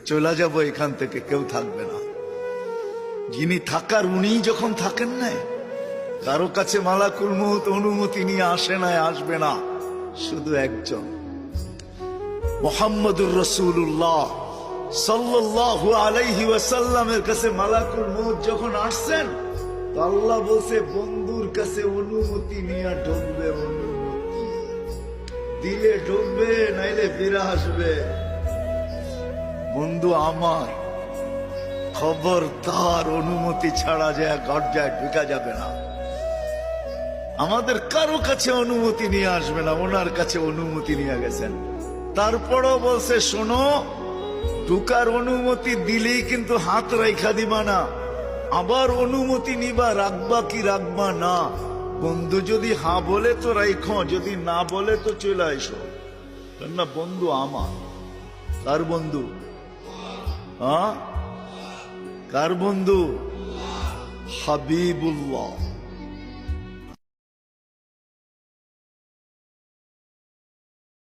চলে যাব এখান থেকে, কেউ থাকবে না। যিনি থাকার উনি যখন থাকেন না, কারো কাছে মালাকুল মউত অনুমতি নিয়ে আসে না, আসবে না। শুধু একজন মুহাম্মদুর রাসূলুল্লাহ সাল্লাল্লাহু আলাইহি ওয়াসাল্লামের কাছে মালাকুল মউত যখন আসছেন, তো আল্লাহ বলছে বন্ধুর কাছে অনুমতি নিয়ে ঢুকবে। অনুমতি দিলে ঢুকবে, নাইলে ফিরে আসবে। বন্ধু আমার, খবরদার অনুমতি ছাড়া যায় গর্জায় ঢুকা যাবে না। আমাদের কারো কাছে অনুমতি নিয়ে আসবে না, ওনার কাছে অনুমতি নিয়ে গেছেন। তারপরও বলছে শোনো, ঢুকার অনুমতি দিলেই কিন্তু হাত রাইখা দিবা না, আবার অনুমতি নিবা, রাখবা কি রাখবা না। বন্ধু যদি হা বলে তো রাইখো, যদি না বলে তো চলে আইসো। না বন্ধু আমার। কার বন্ধু? কার বন্ধু? হাবিবুল্লাহ।